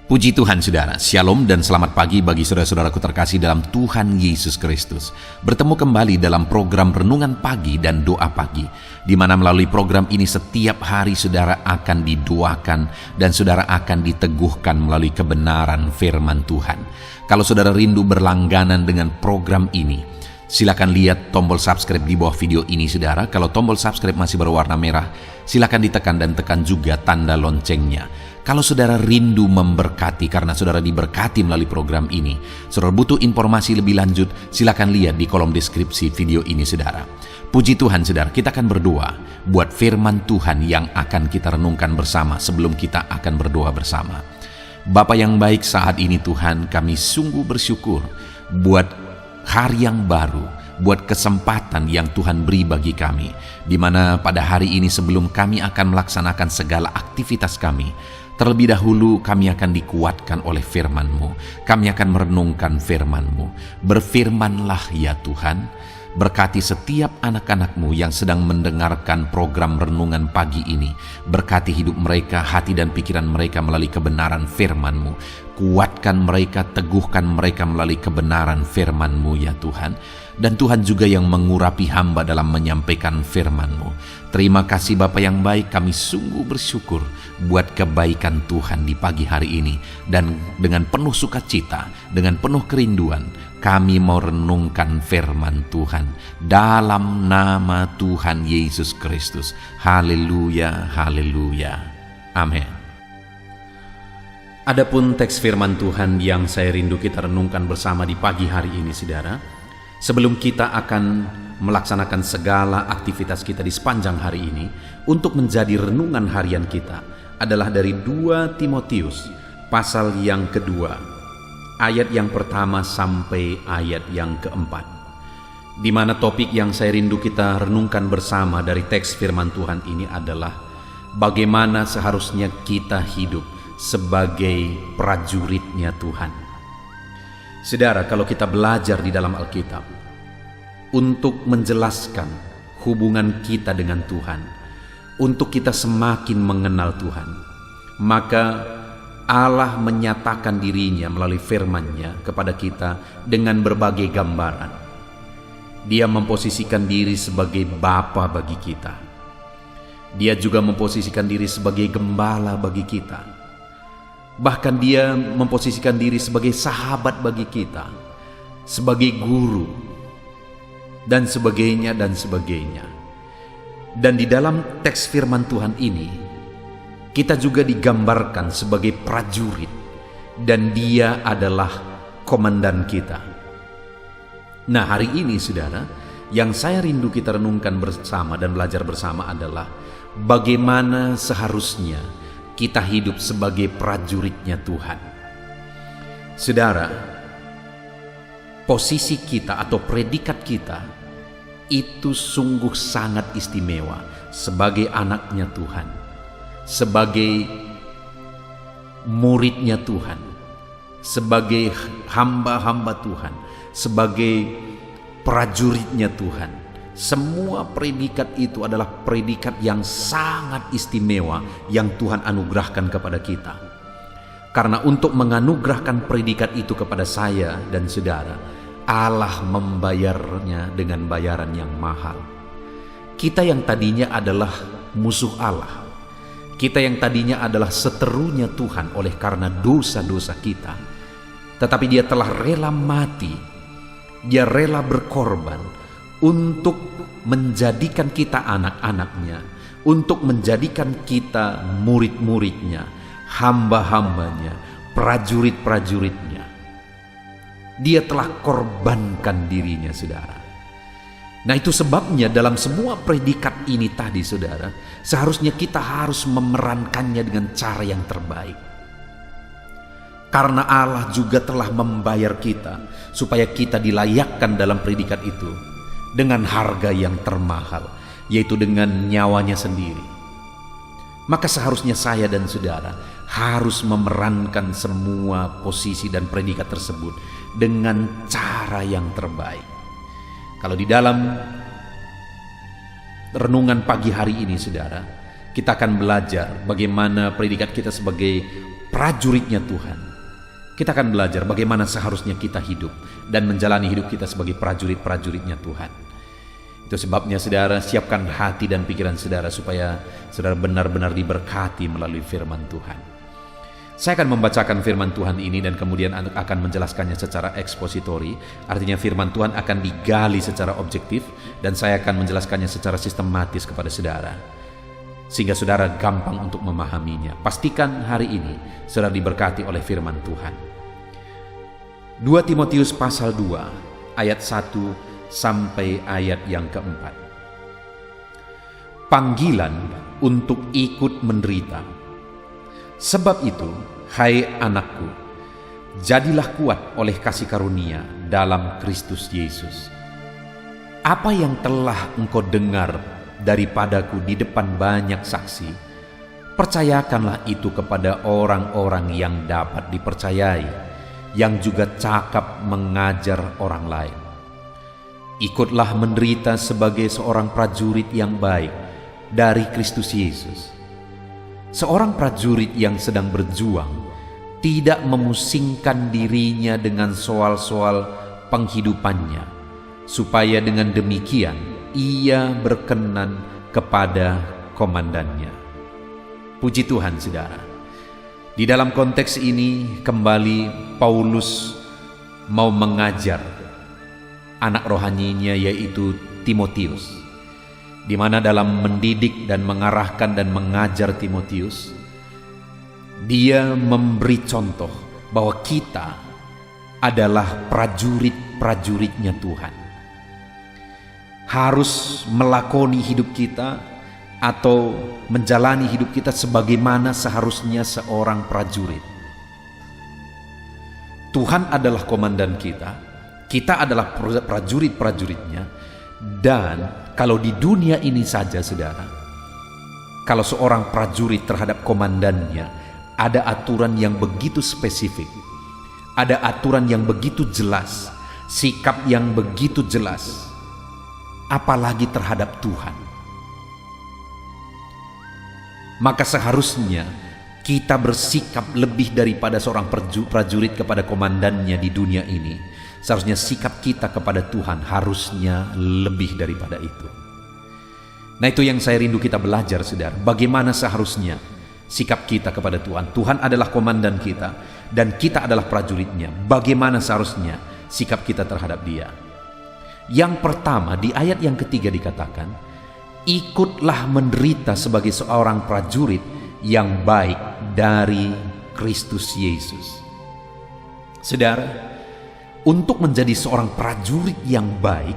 Puji Tuhan saudara, Shalom dan selamat pagi bagi saudara-saudaraku terkasih dalam Tuhan Yesus Kristus. Bertemu kembali dalam program Renungan Pagi dan Doa Pagi, di mana melalui program ini setiap hari saudara akan didoakan dan saudara akan diteguhkan melalui kebenaran firman Tuhan. Kalau saudara rindu berlangganan dengan program ini, silakan lihat tombol subscribe di bawah video ini saudara. Kalau tombol subscribe masih berwarna merah, silakan ditekan dan tekan juga tanda loncengnya. Kalau saudara rindu memberkati karena saudara diberkati melalui program ini, saudara butuh informasi lebih lanjut, silakan lihat di kolom deskripsi video ini saudara. Puji Tuhan saudara, kita akan berdoa buat firman Tuhan yang akan kita renungkan bersama sebelum kita akan berdoa bersama. Bapa yang baik, saat ini Tuhan kami sungguh bersyukur buat hari yang baru, buat kesempatan yang Tuhan beri bagi kami, di mana pada hari ini sebelum kami akan melaksanakan segala aktivitas kami, terlebih dahulu kami akan dikuatkan oleh firman-Mu. Kami akan merenungkan firman-Mu. Berfirmanlah ya Tuhan, berkati setiap anak-anak-Mu yang sedang mendengarkan program renungan pagi ini. Berkati hidup mereka, hati dan pikiran mereka melalui kebenaran firman-Mu. Kuatkan mereka, teguhkan mereka melalui kebenaran firman-Mu ya Tuhan. Dan Tuhan juga yang mengurapi hamba dalam menyampaikan firman-Mu. Terima kasih Bapa yang baik, kami sungguh bersyukur buat kebaikan Tuhan di pagi hari ini. Dan dengan penuh sukacita, dengan penuh kerinduan, kami mau renungkan firman Tuhan dalam nama Tuhan Yesus Kristus. Haleluya, haleluya. Amin. Adapun teks firman Tuhan yang saya rindu kita renungkan bersama di pagi hari ini saudara, sebelum kita akan melaksanakan segala aktivitas kita di sepanjang hari ini, untuk menjadi renungan harian kita adalah dari 2 Timotius pasal yang kedua, ayat yang pertama sampai ayat yang keempat, di mana topik yang saya rindu kita renungkan bersama dari teks firman Tuhan ini adalah bagaimana seharusnya kita hidup sebagai prajuritnya Tuhan. Saudara, kalau kita belajar di dalam Alkitab untuk menjelaskan hubungan kita dengan Tuhan, untuk kita semakin mengenal Tuhan, maka Allah menyatakan dirinya melalui firman-Nya kepada kita dengan berbagai gambaran. Dia memposisikan diri sebagai Bapa bagi kita. Dia juga memposisikan diri sebagai gembala bagi kita. Bahkan dia memposisikan diri sebagai sahabat bagi kita, sebagai guru, dan sebagainya dan sebagainya. Dan di dalam teks firman Tuhan ini, kita juga digambarkan sebagai prajurit, dan dia adalah komandan kita. Nah, hari ini saudara, yang saya rindu kita renungkan bersama dan belajar bersama adalah bagaimana seharusnya kita hidup sebagai prajuritnya Tuhan. Saudara, posisi kita atau predikat kita itu sungguh sangat istimewa sebagai anaknya Tuhan, sebagai muridnya Tuhan, sebagai hamba-hamba Tuhan, sebagai prajuritnya Tuhan. Semua predikat itu adalah predikat yang sangat istimewa yang Tuhan anugerahkan kepada kita. Karena untuk menganugerahkan predikat itu kepada saya dan saudara, Allah membayarnya dengan bayaran yang mahal. Kita yang tadinya adalah musuh Allah, kita yang tadinya adalah seterunya Tuhan oleh karena dosa-dosa kita, tetapi Dia telah rela mati, Dia rela berkorban untuk menjadikan kita anak-anaknya, untuk menjadikan kita murid-muridnya, hamba-hambanya, prajurit-prajuritnya. Dia telah korbankan dirinya saudara. Nah, itu sebabnya dalam semua predikat ini tadi saudara, seharusnya kita harus memerankannya dengan cara yang terbaik. Karena Allah juga telah membayar kita supaya kita dilayakkan dalam predikat itu dengan harga yang termahal, yaitu dengan nyawanya sendiri. Maka seharusnya saya dan saudara harus memerankan semua posisi dan predikat tersebut dengan cara yang terbaik. Kalau di dalam renungan pagi hari ini saudara, kita akan belajar bagaimana predikat kita sebagai prajuritnya Tuhan. Kita akan belajar bagaimana seharusnya kita hidup dan menjalani hidup kita sebagai prajurit-prajuritnya Tuhan. Itu sebabnya saudara, siapkan hati dan pikiran saudara supaya saudara benar-benar diberkati melalui firman Tuhan. Saya akan membacakan firman Tuhan ini dan kemudian akan menjelaskannya secara ekspositori. Artinya firman Tuhan akan digali secara objektif dan saya akan menjelaskannya secara sistematis kepada saudara, sehingga saudara gampang untuk memahaminya. Pastikan hari ini saudara diberkati oleh firman Tuhan. 2 Timotius pasal 2 ayat 1 sampai ayat yang keempat. Panggilan untuk ikut menderita. Sebab itu, hai anakku, jadilah kuat oleh kasih karunia dalam Kristus Yesus. Apa yang telah engkau dengar daripadaku di depan banyak saksi, percayakanlah itu kepada orang-orang yang dapat dipercayai, yang juga cakap mengajar orang lain. Ikutlah menderita sebagai seorang prajurit yang baik dari Kristus Yesus. Seorang prajurit yang sedang berjuang tidak memusingkan dirinya dengan soal-soal penghidupannya, supaya dengan demikian ia berkenan kepada komandannya. Puji Tuhan saudara. Di dalam konteks ini kembali Paulus mau mengajar anak rohaninya yaitu Timotius, di mana dalam mendidik dan mengarahkan dan mengajar Timotius, dia memberi contoh bahwa kita adalah prajurit-prajuritnya Tuhan. Harus melakoni hidup kita atau menjalani hidup kita sebagaimana seharusnya seorang prajurit. Tuhan adalah komandan kita adalah prajurit-prajuritnya. Dan kalau di dunia ini saja saudara, kalau seorang prajurit terhadap komandannya ada aturan yang begitu spesifik, ada aturan yang begitu jelas, sikap yang begitu jelas, apalagi terhadap Tuhan. Maka seharusnya kita bersikap lebih daripada seorang prajurit kepada komandannya di dunia ini. Seharusnya sikap kita kepada Tuhan harusnya lebih daripada itu. Nah, itu yang saya rindu kita belajar saudara. Bagaimana seharusnya sikap kita kepada Tuhan. Tuhan adalah komandan kita dan kita adalah prajuritnya. Bagaimana seharusnya sikap kita terhadap Dia. Yang pertama, di ayat yang ketiga dikatakan, ikutlah menderita sebagai seorang prajurit yang baik dari Kristus Yesus. Saudara, untuk menjadi seorang prajurit yang baik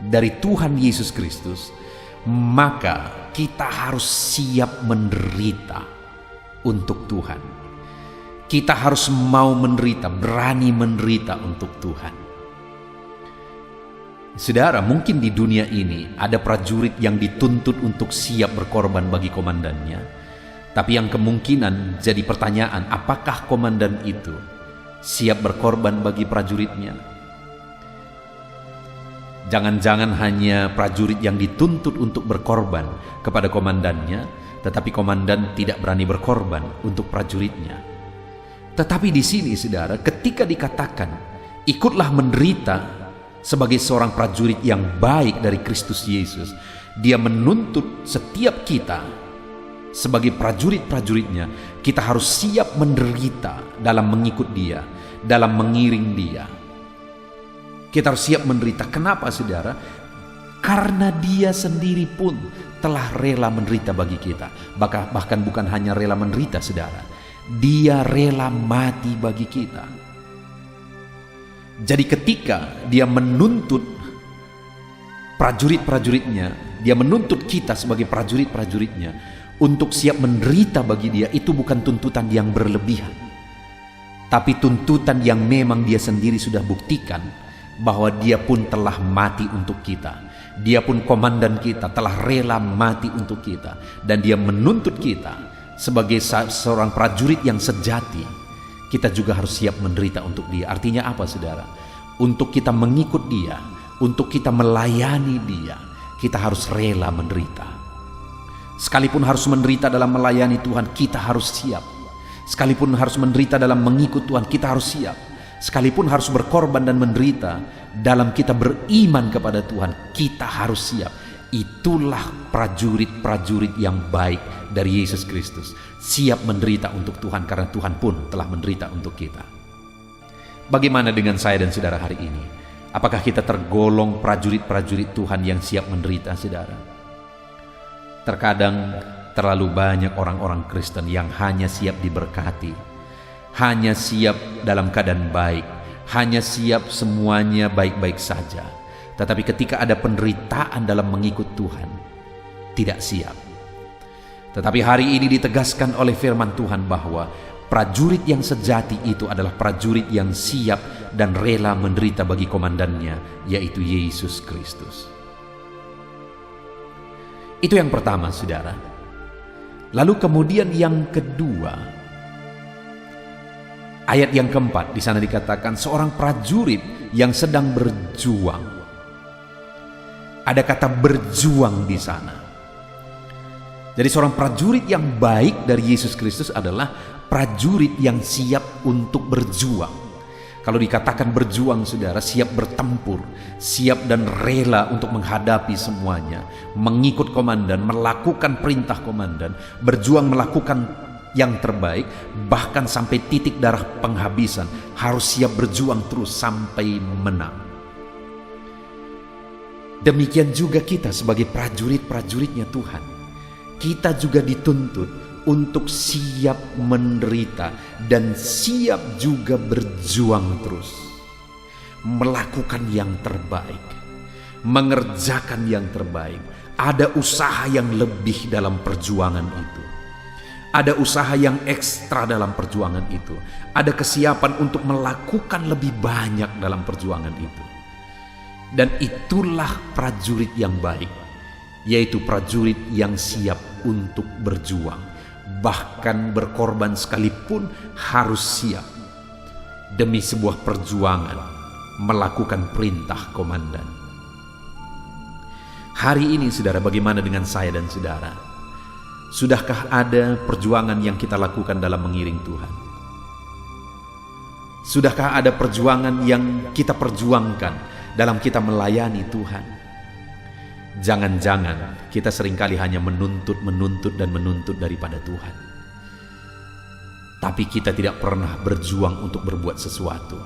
dari Tuhan Yesus Kristus, maka kita harus siap menderita untuk Tuhan. Kita harus mau menderita, berani menderita untuk Tuhan. Saudara, mungkin di dunia ini ada prajurit yang dituntut untuk siap berkorban bagi komandannya. Tapi yang kemungkinan jadi pertanyaan, apakah komandan itu siap berkorban bagi prajuritnya? Jangan-jangan hanya prajurit yang dituntut untuk berkorban kepada komandannya, tetapi komandan tidak berani berkorban untuk prajuritnya. Tetapi di sini saudara, ketika dikatakan ikutlah menderita sebagai seorang prajurit yang baik dari Kristus Yesus, Dia menuntut setiap kita sebagai prajurit-prajuritnya, kita harus siap menderita dalam mengikut Dia, dalam mengiring Dia. Kita harus siap menderita. Kenapa saudara? Karena Dia sendiri pun telah rela menderita bagi kita. Bahkan bukan hanya rela menderita saudara, Dia rela mati bagi kita. Jadi ketika Dia menuntut prajurit-prajuritnya, Dia menuntut kita sebagai prajurit-prajuritnya untuk siap menderita bagi Dia, itu bukan tuntutan yang berlebihan, tapi tuntutan yang memang Dia sendiri sudah buktikan bahwa Dia pun telah mati untuk kita. Dia pun komandan kita, telah rela mati untuk kita, dan Dia menuntut kita sebagai seorang prajurit yang sejati. Kita juga harus siap menderita untuk Dia. Artinya apa saudara? Untuk kita mengikut Dia, untuk kita melayani Dia, kita harus rela menderita. Sekalipun harus menderita dalam melayani Tuhan, kita harus siap. Sekalipun harus menderita dalam mengikut Tuhan, kita harus siap. Sekalipun harus berkorban dan menderita dalam kita beriman kepada Tuhan, kita harus siap. Itulah prajurit-prajurit yang baik dari Yesus Kristus. Siap menderita untuk Tuhan karena Tuhan pun telah menderita untuk kita. Bagaimana dengan saya dan saudara hari ini? Apakah kita tergolong prajurit-prajurit Tuhan yang siap menderita, saudara? Terkadang terlalu banyak orang-orang Kristen yang hanya siap diberkati, hanya siap dalam keadaan baik, hanya siap semuanya baik-baik saja. Tetapi ketika ada penderitaan dalam mengikut Tuhan, tidak siap. Tetapi hari ini ditegaskan oleh firman Tuhan bahwa prajurit yang sejati itu adalah prajurit yang siap dan rela menderita bagi komandannya, yaitu Yesus Kristus. Itu yang pertama, saudara. Lalu kemudian yang kedua, ayat yang keempat, di sana dikatakan seorang prajurit yang sedang berjuang. Ada kata berjuang di sana. Jadi seorang prajurit yang baik dari Yesus Kristus adalah prajurit yang siap untuk berjuang. Kalau dikatakan berjuang, saudara, siap bertempur, siap dan rela untuk menghadapi semuanya, mengikut komandan, melakukan perintah komandan, berjuang melakukan yang terbaik, bahkan sampai titik darah penghabisan, harus siap berjuang terus sampai menang. Demikian juga kita sebagai prajurit-prajuritnya Tuhan. Kita juga dituntut untuk siap menderita dan siap juga berjuang terus. Melakukan yang terbaik. Mengerjakan yang terbaik. Ada usaha yang lebih dalam perjuangan itu. Ada usaha yang ekstra dalam perjuangan itu. Ada kesiapan untuk melakukan lebih banyak dalam perjuangan itu. Dan itulah prajurit yang baik, yaitu prajurit yang siap untuk berjuang, bahkan berkorban sekalipun harus siap demi sebuah perjuangan melakukan perintah komandan. Hari ini, saudara, bagaimana dengan saya dan saudara? Sudahkah ada perjuangan yang kita lakukan dalam mengiring Tuhan? Sudahkah ada perjuangan yang kita perjuangkan dalam kita melayani Tuhan? Jangan-jangan kita seringkali hanya menuntut daripada Tuhan. Tapi kita tidak pernah berjuang untuk berbuat sesuatu.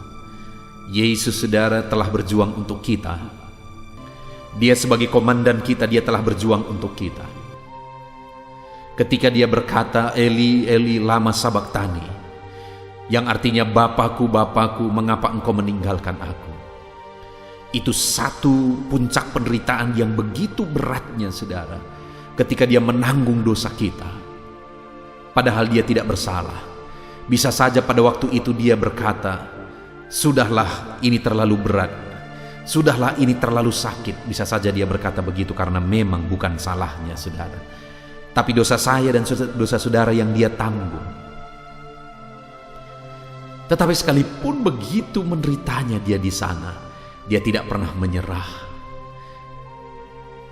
Yesus, saudara, telah berjuang untuk kita. Dia sebagai komandan kita, dia telah berjuang untuk kita. Ketika dia berkata, Eli, Eli, lama sabachthani, yang artinya Bapakku, Bapakku, mengapa engkau meninggalkan aku? Itu satu puncak penderitaan yang begitu beratnya, saudara, ketika dia menanggung dosa kita, padahal dia tidak bersalah. Bisa saja pada waktu itu dia berkata, sudahlah, ini terlalu berat, sudahlah, ini terlalu sakit. Bisa saja dia berkata begitu karena memang bukan salahnya, saudara, tapi dosa saya dan dosa saudara yang dia tanggung. Tetapi sekalipun begitu menderitanya dia di sana, dia tidak pernah menyerah.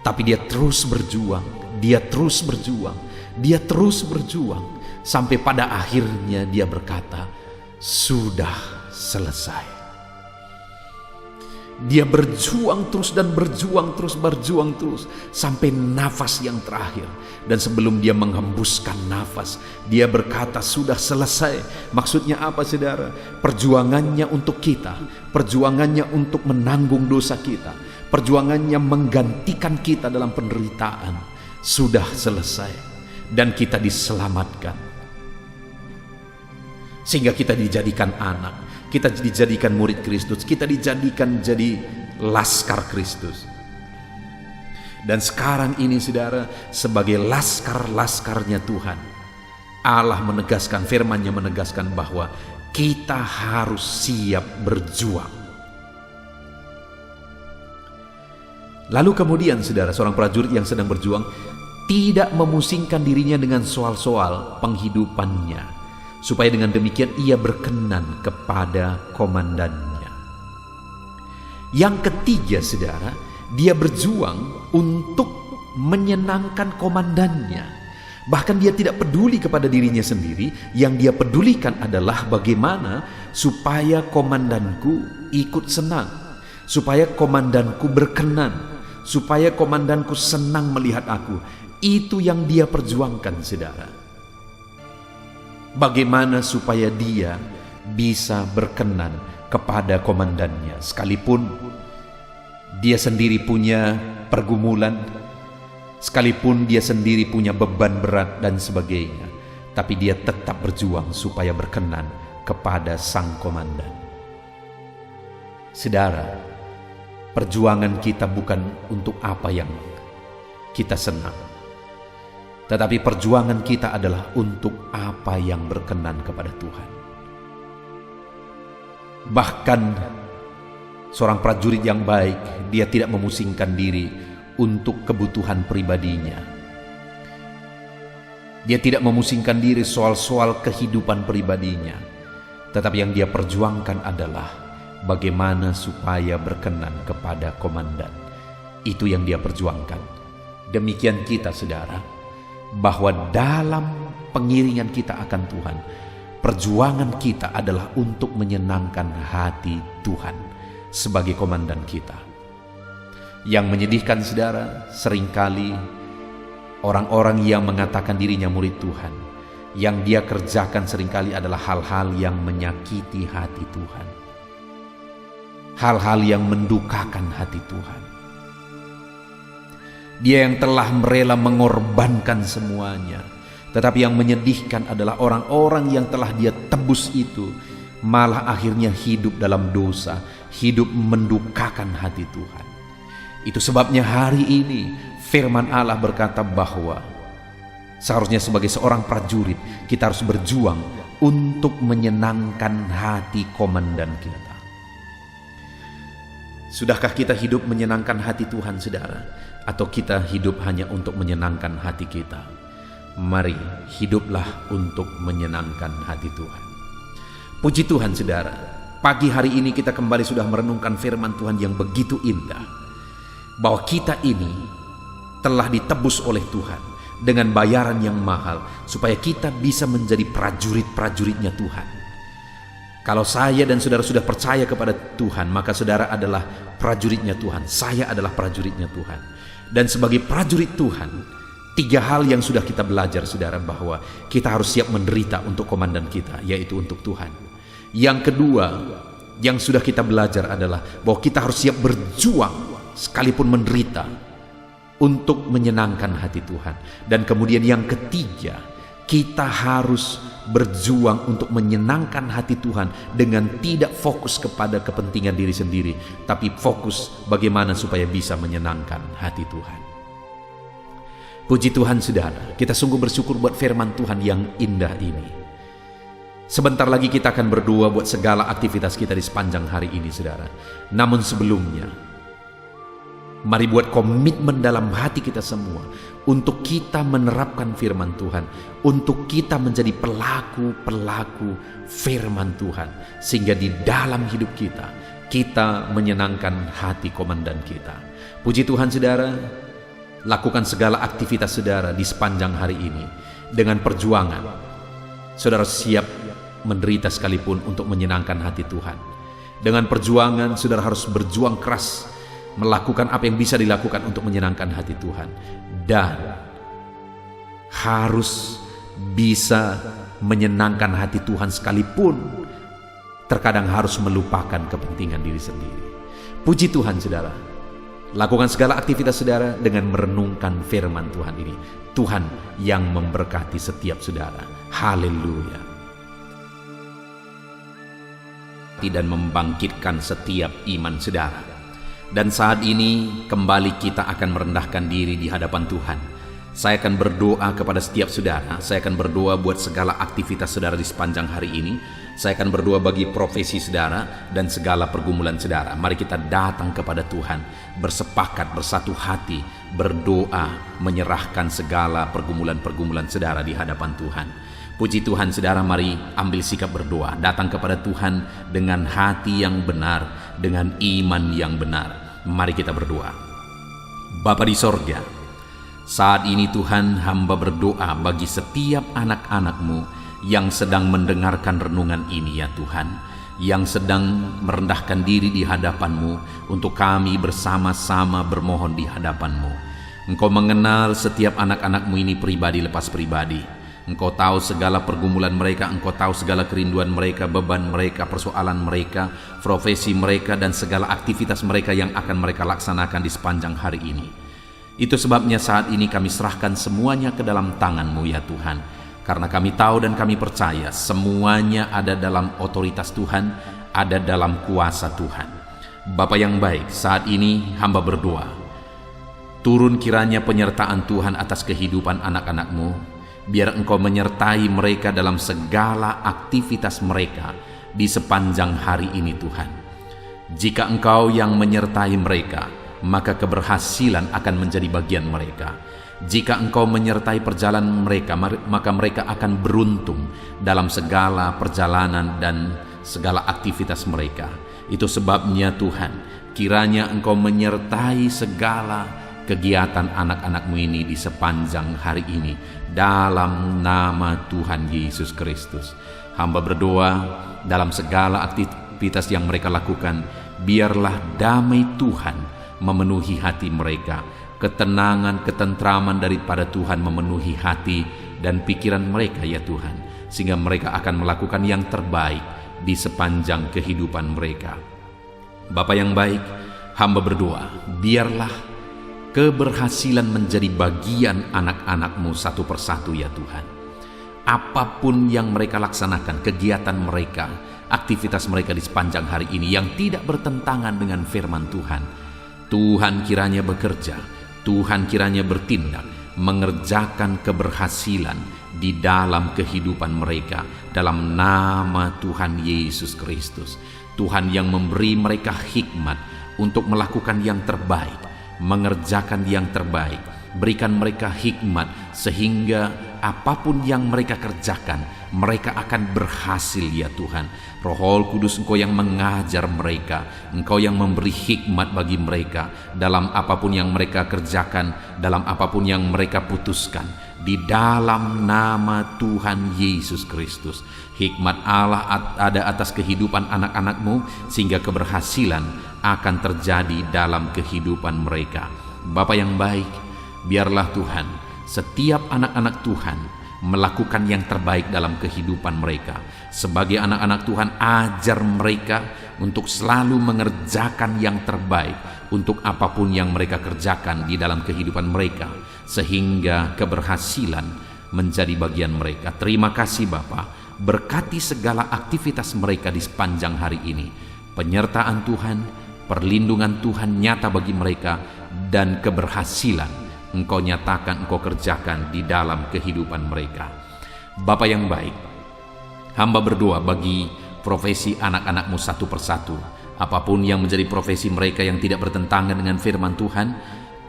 Tapi dia terus berjuang, dia terus berjuang, dia terus berjuang, sampai pada akhirnya dia berkata, sudah selesai. Dia berjuang terus dan berjuang terus sampai nafas yang terakhir. Dan sebelum dia menghembuskan nafas, dia berkata sudah selesai. Maksudnya apa, saudara? Perjuangannya untuk kita, perjuangannya untuk menanggung dosa kita, perjuangannya menggantikan kita dalam penderitaan sudah selesai. Dan kita diselamatkan, sehingga kita dijadikan anak, kita dijadikan murid Kristus, kita dijadikan jadi laskar Kristus. Dan sekarang ini, saudara, sebagai laskar-laskarnya Tuhan, Allah menegaskan, firman-Nya menegaskan bahwa kita harus siap berjuang. Lalu kemudian, saudara, seorang prajurit yang sedang berjuang tidak memusingkan dirinya dengan soal-soal penghidupannya, supaya dengan demikian ia berkenan kepada komandannya. Yang ketiga, saudara, dia berjuang untuk menyenangkan komandannya, Bahkan dia tidak peduli kepada dirinya sendiri, yang dia pedulikan adalah bagaimana supaya komandanku ikut senang, supaya komandanku berkenan, supaya komandanku senang melihat aku. Itu yang dia perjuangkan, saudara. Bagaimana supaya dia bisa berkenan kepada komandannya, sekalipun dia sendiri punya pergumulan, sekalipun dia sendiri punya beban berat dan sebagainya, tapi dia tetap berjuang supaya berkenan kepada sang komandan. Saudara, perjuangan kita bukan untuk apa yang kita senang, tetapi perjuangan kita adalah untuk apa yang berkenan kepada Tuhan. Bahkan seorang prajurit yang baik, dia tidak memusingkan diri untuk kebutuhan pribadinya. Dia tidak memusingkan diri soal-soal kehidupan pribadinya, tetapi yang dia perjuangkan adalah bagaimana supaya berkenan kepada komandan. Itu yang dia perjuangkan. Demikian kita, saudara, bahwa dalam pengiringan kita akan Tuhan, perjuangan kita adalah untuk menyenangkan hati Tuhan sebagai komandan kita. Yang menyedihkan, saudara, seringkali orang-orang yang mengatakan dirinya murid Tuhan, yang dia kerjakan seringkali adalah hal-hal yang menyakiti hati Tuhan, hal-hal yang mendukakan hati Tuhan. Dia yang telah rela mengorbankan semuanya, tetapi yang menyedihkan adalah orang-orang yang telah dia tebus itu malah akhirnya hidup dalam dosa, hidup mendukakan hati Tuhan. Itu sebabnya hari ini firman Allah berkata bahwa seharusnya sebagai seorang prajurit kita harus berjuang untuk menyenangkan hati komandan kita. Sudahkah kita hidup menyenangkan hati Tuhan, saudara? Atau kita hidup hanya untuk menyenangkan hati kita? Mari hiduplah untuk menyenangkan hati Tuhan. Puji Tuhan, saudara, pagi hari ini kita kembali sudah merenungkan firman Tuhan yang begitu indah, bahwa kita ini telah ditebus oleh Tuhan dengan bayaran yang mahal, supaya kita bisa menjadi prajurit-prajuritnya Tuhan. Kalau saya dan saudara sudah percaya kepada Tuhan, maka saudara adalah prajuritnya Tuhan, saya adalah prajuritnya Tuhan. Dan sebagai prajurit Tuhan, 3 hal yang sudah kita belajar, saudara, bahwa kita harus siap menderita untuk komandan kita, yaitu untuk Tuhan. Yang kedua yang sudah kita belajar adalah bahwa kita harus siap berjuang sekalipun menderita untuk menyenangkan hati Tuhan. Dan kemudian yang ketiga, kita harus berjuang untuk menyenangkan hati Tuhan dengan tidak fokus kepada kepentingan diri sendiri, tapi fokus bagaimana supaya bisa menyenangkan hati Tuhan. Puji Tuhan, saudara, kita sungguh bersyukur buat firman Tuhan yang indah ini. Sebentar lagi kita akan berdoa buat segala aktivitas kita di sepanjang hari ini, saudara. Namun sebelumnya, mari buat komitmen dalam hati kita semua untuk kita menerapkan firman Tuhan, untuk kita menjadi pelaku-pelaku firman Tuhan, sehingga di dalam hidup kita, kita menyenangkan hati komandan kita. Puji Tuhan, saudara, lakukan segala aktivitas saudara di sepanjang hari ini dengan perjuangan. Saudara siap menderita sekalipun untuk menyenangkan hati Tuhan. Dengan perjuangan, saudara harus berjuang keras melakukan apa yang bisa dilakukan untuk menyenangkan hati Tuhan, dan harus bisa menyenangkan hati Tuhan sekalipun terkadang harus melupakan kepentingan diri sendiri. Puji Tuhan, saudara, lakukan segala aktivitas saudara dengan merenungkan firman Tuhan ini. Tuhan yang memberkati setiap saudara. Haleluya. Dan membangkitkan setiap iman saudara. Dan saat ini kembali kita akan merendahkan diri di hadapan Tuhan. Saya akan berdoa kepada setiap saudara. Saya akan berdoa buat segala aktivitas saudara di sepanjang hari ini. Saya akan berdoa bagi profesi saudara dan segala pergumulan saudara. Mari kita datang kepada Tuhan, bersepakat, bersatu hati, berdoa, menyerahkan segala pergumulan-pergumulan saudara di hadapan Tuhan. Puji Tuhan, saudara, mari ambil sikap berdoa. Datang kepada Tuhan dengan hati yang benar, dengan iman yang benar. Mari kita berdoa. Bapa di sorga, Saat ini Tuhan, hamba berdoa bagi setiap anak-anak-Mu yang sedang mendengarkan renungan ini ya Tuhan, yang sedang merendahkan diri di hadapan-Mu untuk kami bersama-sama bermohon di hadapan-Mu. Engkau mengenal setiap anak-anak-Mu ini pribadi lepas pribadi. Engkau tahu segala pergumulan mereka, Engkau tahu segala kerinduan mereka, beban mereka, persoalan mereka, profesi mereka, dan segala aktivitas mereka yang akan mereka laksanakan di sepanjang hari ini. Itu sebabnya saat ini kami serahkan semuanya ke dalam tangan-Mu ya Tuhan. Karena kami tahu dan kami percaya semuanya ada dalam otoritas Tuhan, ada dalam kuasa Tuhan. Bapa yang baik, saat ini hamba berdoa, turun kiranya penyertaan Tuhan atas kehidupan anak-anak-Mu, biar Engkau menyertai mereka dalam segala aktivitas mereka di sepanjang hari ini Tuhan. Jika Engkau yang menyertai mereka, maka keberhasilan akan menjadi bagian mereka. Jika Engkau menyertai perjalanan mereka, maka mereka akan beruntung dalam segala perjalanan dan segala aktivitas mereka. Itu sebabnya Tuhan, kiranya Engkau menyertai segala kegiatan anak-anak-Mu ini di sepanjang hari ini, dalam nama Tuhan Yesus Kristus. Hamba berdoa dalam segala aktivitas yang mereka lakukan, biarlah damai Tuhan memenuhi hati mereka, ketenangan, ketentraman daripada Tuhan memenuhi hati dan pikiran mereka ya Tuhan, sehingga mereka akan melakukan yang terbaik di sepanjang kehidupan mereka. Bapa yang baik, hamba berdoa, biarlah keberhasilan menjadi bagian anak-anak-Mu satu persatu ya Tuhan. Apapun yang mereka laksanakan, kegiatan mereka, aktivitas mereka di sepanjang hari ini yang tidak bertentangan dengan firman Tuhan, Tuhan kiranya bekerja, Tuhan kiranya bertindak, mengerjakan keberhasilan di dalam kehidupan mereka, dalam nama Tuhan Yesus Kristus. Tuhan yang memberi mereka hikmat untuk melakukan yang terbaik, mengerjakan yang terbaik. Berikan mereka hikmat sehingga apapun yang mereka kerjakan, mereka akan berhasil ya Tuhan. Roh Kudus, Engkau yang mengajar mereka, Engkau yang memberi hikmat bagi mereka dalam apapun yang mereka kerjakan, dalam apapun yang mereka putuskan. Di dalam nama Tuhan Yesus Kristus, hikmat Allah ada atas kehidupan anak-anak-Mu sehingga keberhasilan akan terjadi dalam kehidupan mereka. Bapa yang baik, biarlah Tuhan, setiap anak-anak Tuhan melakukan yang terbaik dalam kehidupan mereka. Sebagai anak-anak Tuhan, ajar mereka untuk selalu mengerjakan yang terbaik untuk apapun yang mereka kerjakan di dalam kehidupan mereka, sehingga keberhasilan menjadi bagian mereka. Terima kasih Bapa, berkati segala aktivitas mereka di sepanjang hari ini. Penyertaan Tuhan, perlindungan Tuhan nyata bagi mereka, dan keberhasilan Engkau nyatakan, Engkau kerjakan di dalam kehidupan mereka. Bapa yang baik, hamba berdoa bagi profesi anak-anak-Mu satu persatu. Apapun yang menjadi profesi mereka yang tidak bertentangan dengan firman Tuhan,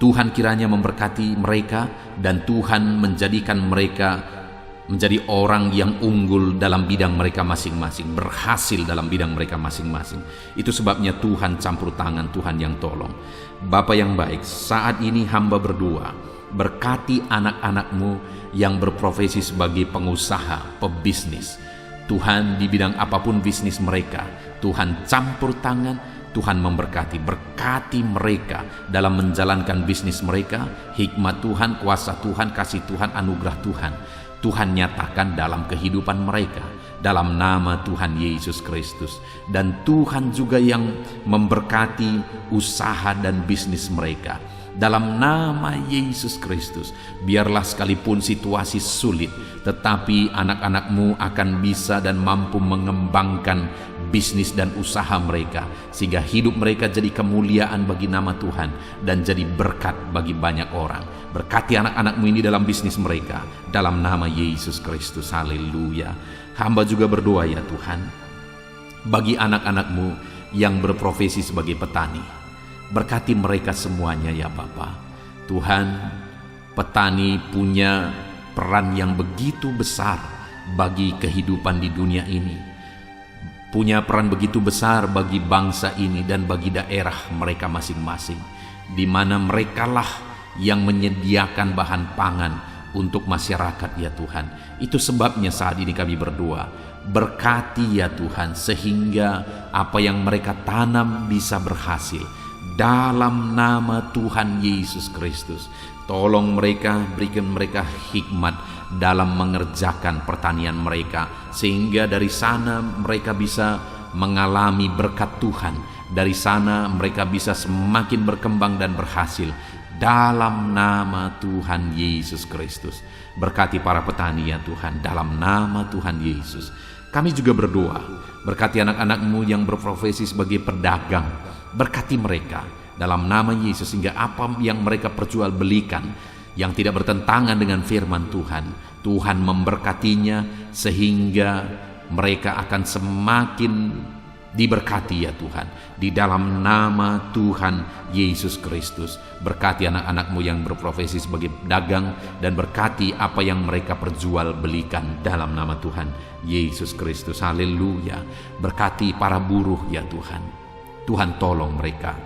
Tuhan kiranya memberkati mereka dan Tuhan menjadikan mereka menjadi orang yang unggul dalam bidang mereka masing-masing, berhasil dalam bidang mereka masing-masing. Itu sebabnya Tuhan campur tangan, Tuhan yang tolong. Bapa yang baik, saat ini hamba berdoa, berkati anak-anak-Mu yang berprofesi sebagai pengusaha, pebisnis. Tuhan, di bidang apapun bisnis mereka, Tuhan campur tangan, Tuhan memberkati. Berkati mereka dalam menjalankan bisnis mereka, hikmat Tuhan, kuasa Tuhan, kasih Tuhan, anugerah Tuhan, Tuhan nyatakan dalam kehidupan mereka, dalam nama Tuhan Yesus Kristus. Dan Tuhan juga yang memberkati usaha dan bisnis mereka, dalam nama Yesus Kristus. Biarlah sekalipun situasi sulit, tetapi anak-anak-Mu akan bisa dan mampu mengembangkan bisnis dan usaha mereka, sehingga hidup mereka jadi kemuliaan bagi nama Tuhan dan jadi berkat bagi banyak orang. Berkati anak-anak-Mu ini dalam bisnis mereka, dalam nama Yesus Kristus. Haleluya. Hamba juga berdoa ya Tuhan, bagi anak-anak-Mu yang berprofesi sebagai petani, berkati mereka semuanya ya Bapa. Tuhan, petani punya peran yang begitu besar bagi kehidupan di dunia ini, punya peran begitu besar bagi bangsa ini dan bagi daerah mereka masing-masing, di mana merekalah yang menyediakan bahan pangan untuk masyarakat ya Tuhan. Itu sebabnya saat ini kami berdoa, berkati ya Tuhan, sehingga apa yang mereka tanam bisa berhasil. Dalam nama Tuhan Yesus Kristus, tolong mereka, berikan mereka hikmat dalam mengerjakan pertanian mereka, sehingga dari sana mereka bisa mengalami berkat Tuhan. Dari sana mereka bisa semakin berkembang dan berhasil. Dalam nama Tuhan Yesus Kristus, berkati para petani ya Tuhan, dalam nama Tuhan Yesus. Kami juga berdoa, berkati anak-anak-Mu yang berprofesi sebagai pedagang, berkati mereka dalam nama Yesus, sehingga apa yang mereka perjualbelikan yang tidak bertentangan dengan firman Tuhan, Tuhan memberkatinya sehingga mereka akan semakin diberkati ya Tuhan. Di dalam nama Tuhan Yesus Kristus, berkati anak-anak-Mu yang berprofesi sebagai pedagang, dan berkati apa yang mereka perjualbelikan dalam nama Tuhan Yesus Kristus. Haleluya. Berkati para buruh ya Tuhan. Tuhan tolong mereka,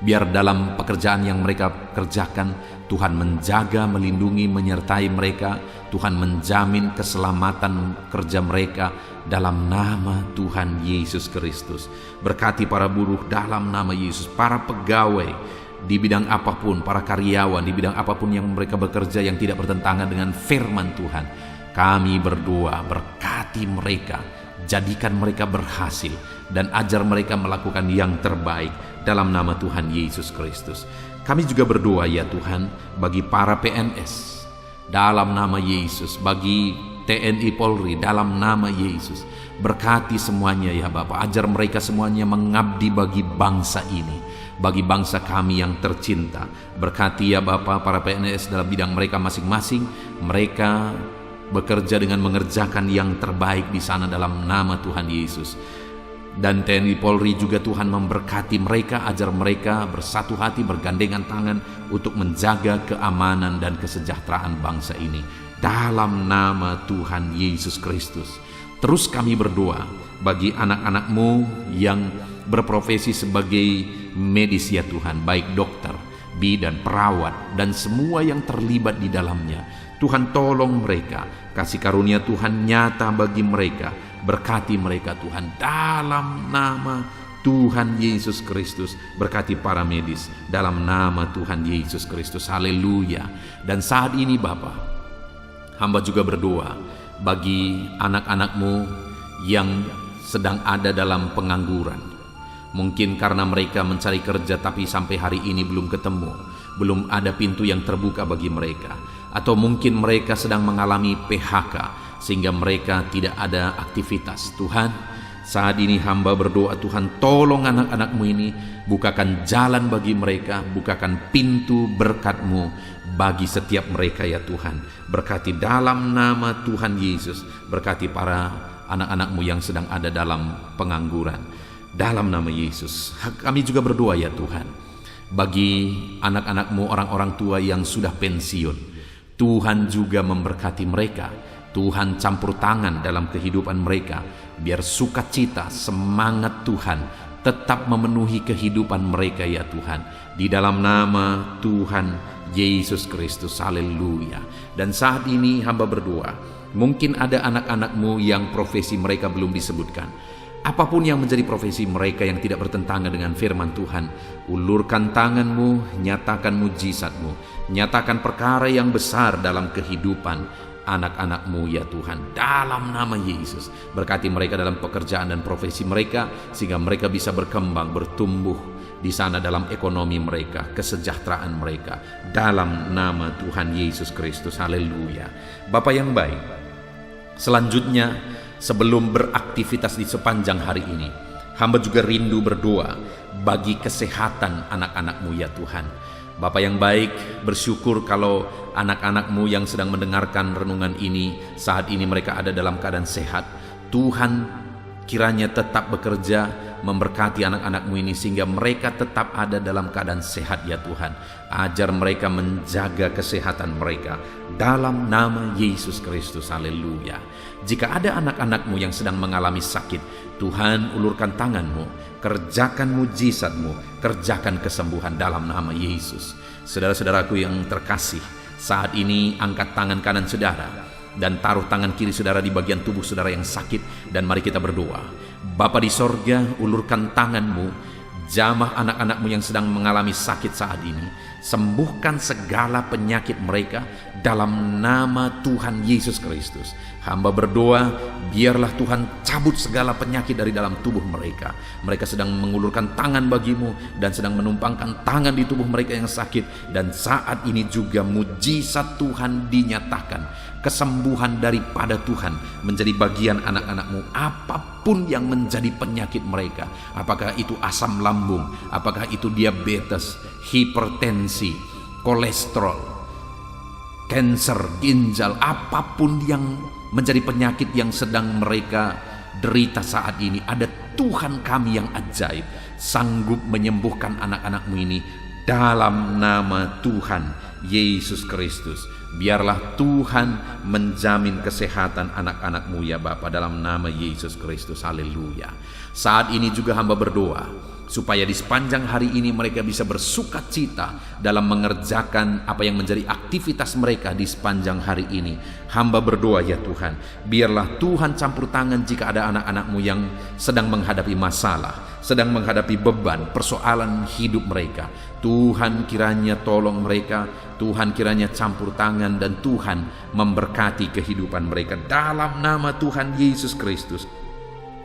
biar dalam pekerjaan yang mereka kerjakan, Tuhan menjaga, melindungi, menyertai mereka. Tuhan menjamin keselamatan kerja mereka dalam nama Tuhan Yesus Kristus. Berkati para buruh dalam nama Yesus, para pegawai di bidang apapun, para karyawan di bidang apapun yang mereka bekerja yang tidak bertentangan dengan firman Tuhan. Kami berdoa, berkati mereka, jadikan mereka berhasil, dan ajar mereka melakukan yang terbaik dalam nama Tuhan Yesus Kristus. Kami juga berdoa ya Tuhan bagi para PNS dalam nama Yesus, bagi TNI Polri dalam nama Yesus. Berkati semuanya ya Bapa, ajar mereka semuanya mengabdi bagi bangsa ini, bagi bangsa kami yang tercinta. Berkati ya Bapa para PNS dalam bidang mereka masing-masing. Mereka bekerja dengan mengerjakan yang terbaik di sana dalam nama Tuhan Yesus. Dan TNI Polri juga Tuhan memberkati mereka, ajar mereka bersatu hati, bergandengan tangan untuk menjaga keamanan dan kesejahteraan bangsa ini dalam nama Tuhan Yesus Kristus. Terus kami berdoa bagi anak-anak-Mu yang berprofesi sebagai medis ya Tuhan, baik dokter, bidan, perawat, dan semua yang terlibat di dalamnya. Tuhan tolong mereka, kasih karunia Tuhan nyata bagi mereka. Berkati mereka Tuhan dalam nama Tuhan Yesus Kristus. Berkati para medis dalam nama Tuhan Yesus Kristus. Haleluya. Dan saat ini Bapa, hamba juga berdoa bagi anak-anak-Mu yang sedang ada dalam pengangguran. Mungkin karena mereka mencari kerja tapi sampai hari ini belum ketemu, belum ada pintu yang terbuka bagi mereka. Atau mungkin mereka sedang mengalami PHK sehingga mereka tidak ada aktivitas. Tuhan, saat ini hamba berdoa, Tuhan tolong anak-anak-Mu ini, bukakan jalan bagi mereka, bukakan pintu berkat-Mu bagi setiap mereka ya Tuhan. Berkati dalam nama Tuhan Yesus, berkati para anak-anak-Mu yang sedang ada dalam pengangguran dalam nama Yesus. Kami juga berdoa ya Tuhan bagi anak-anak-Mu, orang-orang tua yang sudah pensiun. Tuhan juga memberkati mereka. Tuhan campur tangan dalam kehidupan mereka, biar sukacita, semangat Tuhan tetap memenuhi kehidupan mereka ya Tuhan. Di dalam nama Tuhan Yesus Kristus. Haleluya. Dan saat ini hamba berdoa, mungkin ada anak-anak-Mu yang profesi mereka belum disebutkan. Apapun yang menjadi profesi mereka yang tidak bertentangan dengan firman Tuhan, ulurkan tangan-Mu, nyatakan mujizat-Mu, nyatakan perkara yang besar dalam kehidupan anak-anak-Mu ya Tuhan, dalam nama Yesus. Berkati mereka dalam pekerjaan dan profesi mereka, sehingga mereka bisa berkembang, bertumbuh di sana dalam ekonomi mereka, kesejahteraan mereka, dalam nama Tuhan Yesus Kristus. Haleluya. Bapa yang baik, selanjutnya sebelum beraktivitas di sepanjang hari ini, hamba juga rindu berdoa bagi kesehatan anak-anak-Mu ya Tuhan. Bapa yang baik, bersyukur kalau anak-anak-Mu yang sedang mendengarkan renungan ini, saat ini mereka ada dalam keadaan sehat. Tuhan kiranya tetap bekerja, memberkati anak-anak-Mu ini sehingga mereka tetap ada dalam keadaan sehat ya Tuhan. Ajar mereka menjaga kesehatan mereka dalam nama Yesus Kristus. Haleluya. Jika ada anak-anak-Mu yang sedang mengalami sakit, Tuhan ulurkan tangan-Mu, kerjakan mujizat-Mu, kerjakan kesembuhan dalam nama Yesus. Saudara-saudaraku yang terkasih, saat ini angkat tangan kanan saudara dan taruh tangan kiri saudara di bagian tubuh saudara yang sakit, dan mari kita berdoa. Bapa di sorga, ulurkan tangan-Mu, jamah anak-anak-Mu yang sedang mengalami sakit saat ini, sembuhkan segala penyakit mereka dalam nama Tuhan Yesus Kristus. Hamba berdoa, biarlah Tuhan cabut segala penyakit dari dalam tubuh mereka. Mereka sedang mengulurkan tangan bagi-Mu dan sedang menumpangkan tangan di tubuh mereka yang sakit, dan saat ini juga mujizat Tuhan dinyatakan. Kesembuhan daripada Tuhan menjadi bagian anak-anak-Mu. Apapun yang menjadi penyakit mereka, apakah itu asam lambung, apakah itu diabetes, hipertensi, kolesterol, kanker ginjal, apapun yang menjadi penyakit yang sedang mereka derita saat ini, ada Tuhan kami yang ajaib sanggup menyembuhkan anak-anak-Mu ini dalam nama Tuhan Yesus Kristus. Biarlah Tuhan menjamin kesehatan anak-anak-Mu ya Bapa, dalam nama Yesus Kristus. Haleluya. Saat ini juga hamba berdoa supaya di sepanjang hari ini mereka bisa bersukacita dalam mengerjakan apa yang menjadi aktivitas mereka di sepanjang hari ini. Hamba berdoa ya Tuhan, biarlah Tuhan campur tangan jika ada anak-anak-Mu yang sedang menghadapi masalah, sedang menghadapi beban, persoalan hidup mereka. Tuhan kiranya tolong mereka, Tuhan kiranya campur tangan, dan Tuhan memberkati kehidupan mereka dalam nama Tuhan Yesus Kristus.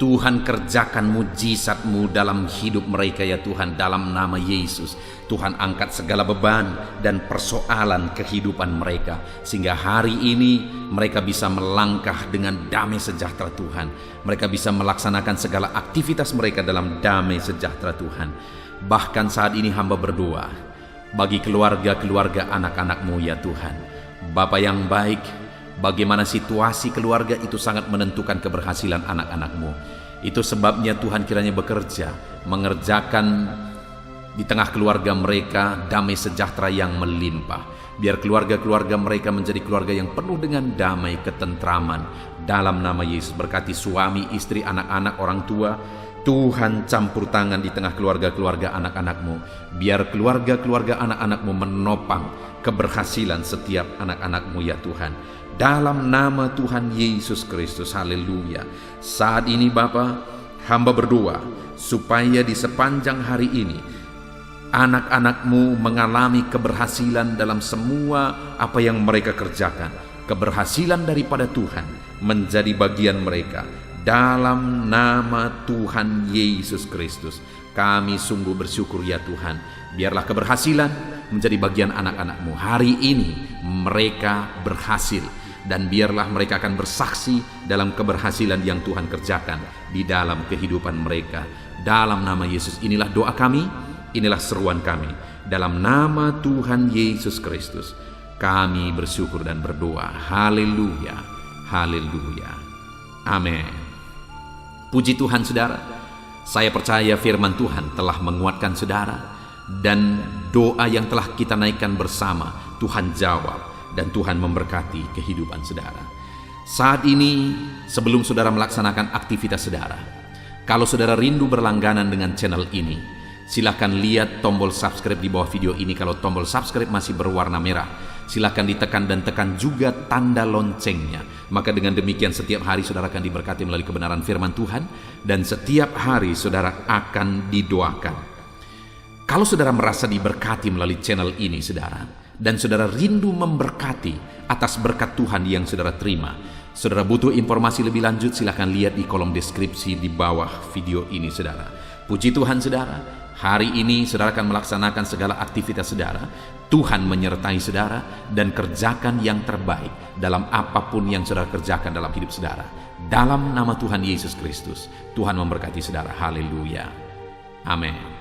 Tuhan kerjakan mujizat-Mu dalam hidup mereka ya Tuhan, dalam nama Yesus. Tuhan angkat segala beban dan persoalan kehidupan mereka, sehingga hari ini mereka bisa melangkah dengan damai sejahtera Tuhan. Mereka bisa melaksanakan segala aktivitas mereka dalam damai sejahtera Tuhan. Bahkan saat ini hamba berdoa bagi keluarga-keluarga anak-anak-Mu ya Tuhan. Bapa yang baik, bagaimana situasi keluarga itu sangat menentukan keberhasilan anak-anak-Mu. Itu sebabnya Tuhan kiranya bekerja, mengerjakan di tengah keluarga mereka damai sejahtera yang melimpah. Biar keluarga-keluarga mereka menjadi keluarga yang penuh dengan damai, ketentraman. Dalam nama Yesus, berkati suami, istri, anak-anak, orang tua. Tuhan campur tangan di tengah keluarga-keluarga anak-anak-Mu. Biar keluarga-keluarga anak-anak-Mu menopang keberhasilan setiap anak-anak-Mu ya Tuhan. Dalam nama Tuhan Yesus Kristus. Haleluya. Saat ini Bapa, hamba berdoa supaya di sepanjang hari ini anak-anak-Mu mengalami keberhasilan dalam semua apa yang mereka kerjakan. Keberhasilan daripada Tuhan menjadi bagian mereka. Dalam nama Tuhan Yesus Kristus, kami sungguh bersyukur ya Tuhan. Biarlah keberhasilan menjadi bagian anak-anak-Mu. Hari ini mereka berhasil, dan biarlah mereka akan bersaksi dalam keberhasilan yang Tuhan kerjakan di dalam kehidupan mereka. Dalam nama Yesus, inilah doa kami, inilah seruan kami. Dalam nama Tuhan Yesus Kristus, kami bersyukur dan berdoa. Haleluya, haleluya, amin. Puji Tuhan saudara, saya percaya firman Tuhan telah menguatkan saudara, dan doa yang telah kita naikkan bersama Tuhan jawab, dan Tuhan memberkati kehidupan saudara. Saat ini sebelum saudara melaksanakan aktivitas saudara, kalau saudara rindu berlangganan dengan channel ini, silakan lihat tombol subscribe di bawah video ini. Kalau tombol subscribe masih berwarna merah, silakan ditekan dan tekan juga tanda loncengnya. Maka dengan demikian setiap hari saudara akan diberkati melalui kebenaran firman Tuhan, dan setiap hari saudara akan didoakan. Kalau saudara merasa diberkati melalui channel ini saudara, dan saudara rindu memberkati atas berkat Tuhan yang saudara terima, saudara butuh informasi lebih lanjut, silakan lihat di kolom deskripsi di bawah video ini saudara. Puji Tuhan saudara, hari ini saudara akan melaksanakan segala aktivitas saudara. Tuhan menyertai saudara, dan kerjakan yang terbaik dalam apapun yang saudara kerjakan dalam hidup saudara. Dalam nama Tuhan Yesus Kristus, Tuhan memberkati saudara. Haleluya, amin.